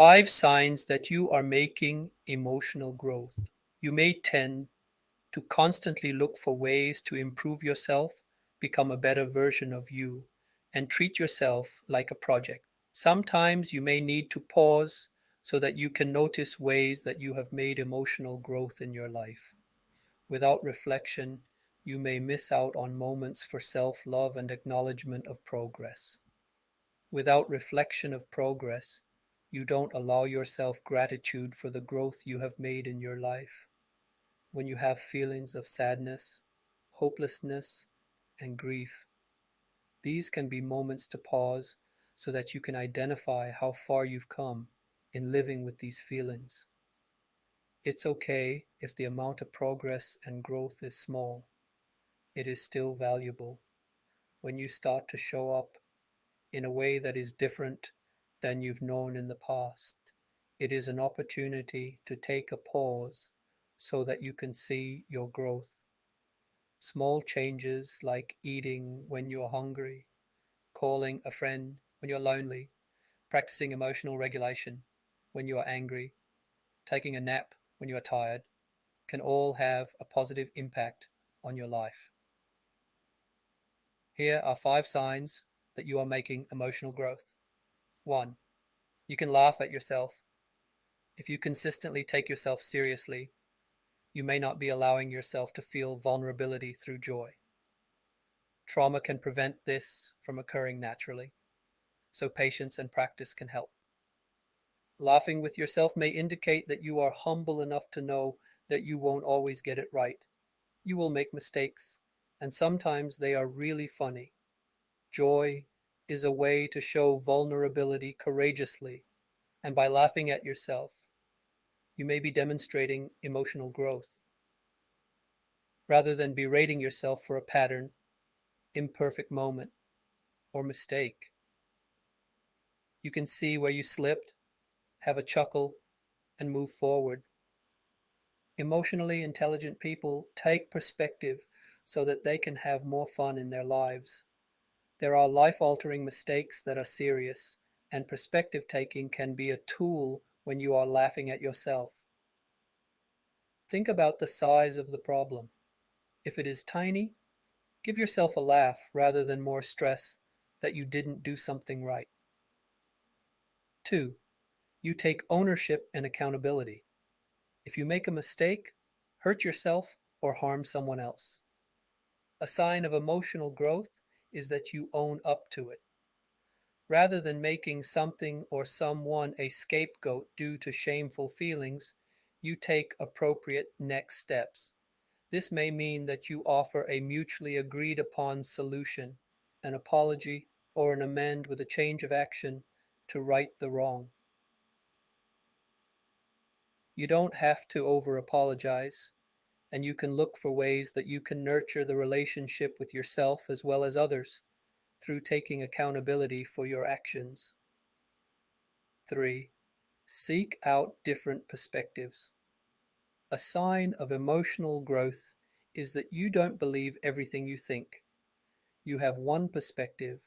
5 signs that you are making emotional growth. You may tend to constantly look for ways to improve yourself, become a better version of you, and treat yourself like a project. Sometimes you may need to pause so that you can notice ways that you have made emotional growth in your life. Without reflection, you may miss out on moments for self-love and acknowledgement of progress. Without reflection of progress, you don't allow yourself gratitude for the growth you have made in your life. When you have feelings of sadness, hopelessness, and grief, these can be moments to pause so that you can identify how far you've come in living with these feelings. It's okay if the amount of progress and growth is small. It is still valuable. When you start to show up in a way that is different than you've known in the past, it is an opportunity to take a pause so that you can see your growth. Small changes like eating when you're hungry, calling a friend when you're lonely, practicing emotional regulation when you are angry, taking a nap when you are tired, can all have a positive impact on your life. Here are 5 signs that you are making emotional growth. 1. You can laugh at yourself. If you consistently take yourself seriously, you may not be allowing yourself to feel vulnerability through joy. Trauma can prevent this from occurring naturally, so patience and practice can help. Laughing with yourself may indicate that you are humble enough to know that you won't always get it right. You will make mistakes, and sometimes they are really funny. Joy is a way to show vulnerability courageously, and by laughing at yourself, you may be demonstrating emotional growth. Rather than berating yourself for a pattern, imperfect moment, or mistake, you can see where you slipped, have a chuckle, and move forward. Emotionally intelligent people take perspective so that they can have more fun in their lives. There are life-altering mistakes that are serious, and perspective taking can be a tool when you are laughing at yourself. Think about the size of the problem. If it is tiny, give yourself a laugh rather than more stress that you didn't do something right. 2. You take ownership and accountability. If you make a mistake, hurt yourself, or harm someone else, a sign of emotional growth is that you own up to it. Rather than making something or someone a scapegoat due to shameful feelings, you take appropriate next steps. This may mean that you offer a mutually agreed upon solution, an apology, or an amend with a change of action to right the wrong. You don't have to over-apologize, and you can look for ways that you can nurture the relationship with yourself as well as others through taking accountability for your actions. 3. Seek out different perspectives. A sign of emotional growth is that you don't believe everything you think. You have one perspective,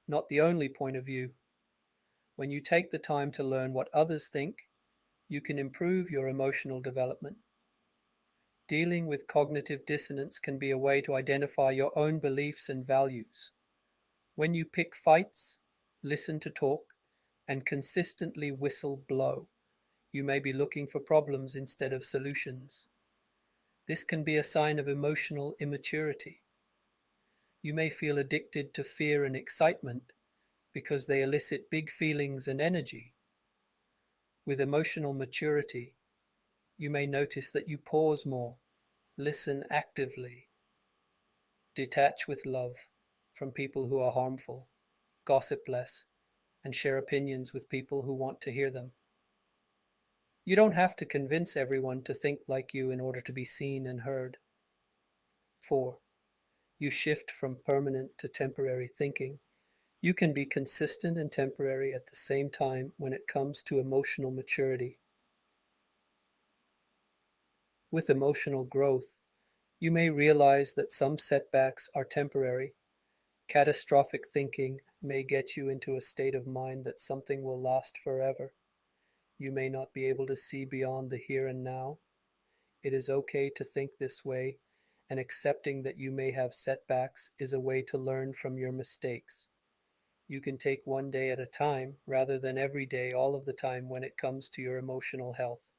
not the only point of view. When you take the time to learn what others think, you can improve your emotional development. Dealing with cognitive dissonance can be a way to identify your own beliefs and values. When you pick fights, listen to talk, and consistently whistle blow, you may be looking for problems instead of solutions. This can be a sign of emotional immaturity. You may feel addicted to fear and excitement because they elicit big feelings and energy. With emotional maturity, you may notice that you pause more, listen actively, detach with love from people who are harmful, gossip less, and share opinions with people who want to hear them. You don't have to convince everyone to think like you in order to be seen and heard. 4. You shift from permanent to temporary thinking. You can be consistent and temporary at the same time when it comes to emotional maturity. With emotional growth, you may realize that some setbacks are temporary. Catastrophic thinking may get you into a state of mind that something will last forever. You may not be able to see beyond the here and now. It is okay to think this way, and accepting that you may have setbacks is a way to learn from your mistakes. You can take one day at a time rather than every day all of the time when it comes to your emotional health.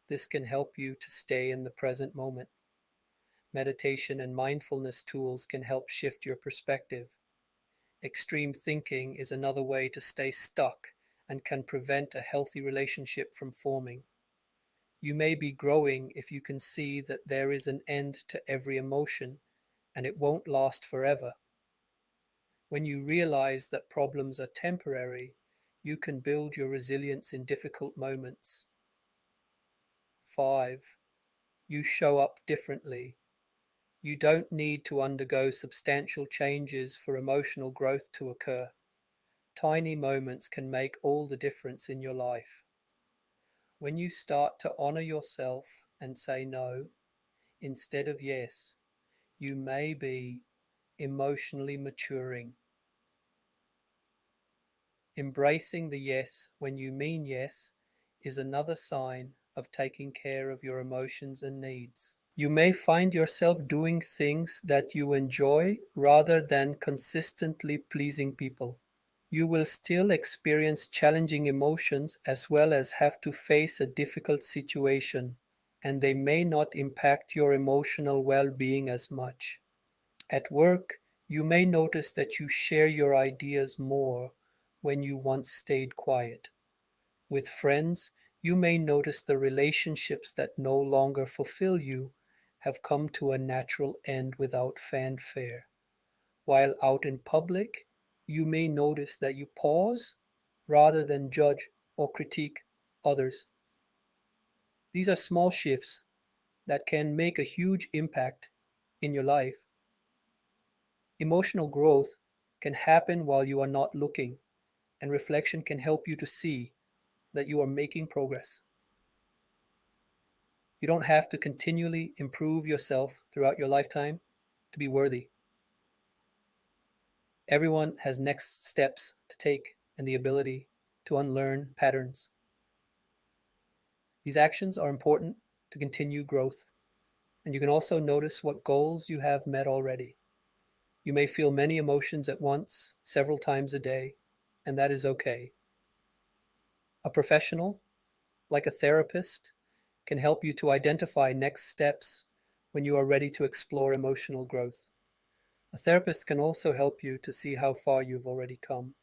This can help you to stay in the present moment. Meditation and mindfulness tools can help shift your perspective. Extreme thinking is another way to stay stuck and can prevent a healthy relationship from forming. You may be growing if you can see that there is an end to every emotion and it won't last forever. When you realize that problems are temporary, you can build your resilience in difficult moments. 5. You show up differently. You don't need to undergo substantial changes for emotional growth to occur. Tiny moments can make all the difference in your life. When you start to honor yourself and say no instead of yes, you may be emotionally maturing. Embracing the yes when you mean yes is another sign of taking care of your emotions and needs. You may find yourself doing things that you enjoy rather than consistently pleasing people. You will still experience challenging emotions as well as have to face a difficult situation, and they may not impact your emotional well-being as much. At work, you may notice that you share your ideas more when you once stayed quiet. With friends, you may notice the relationships that no longer fulfill you have come to a natural end without fanfare. While out in public, you may notice that you pause rather than judge or critique others. These are small shifts that can make a huge impact in your life. Emotional growth can happen while you are not looking, and reflection can help you to see that you are making progress. You don't have to continually improve yourself throughout your lifetime to be worthy. Everyone has next steps to take and the ability to unlearn patterns. These actions are important to continue growth, and you can also notice what goals you have met already. You may feel many emotions at once, several times a day, and that is okay. A professional, like a therapist, can help you to identify next steps when you are ready to explore emotional growth. A therapist can also help you to see how far you've already come.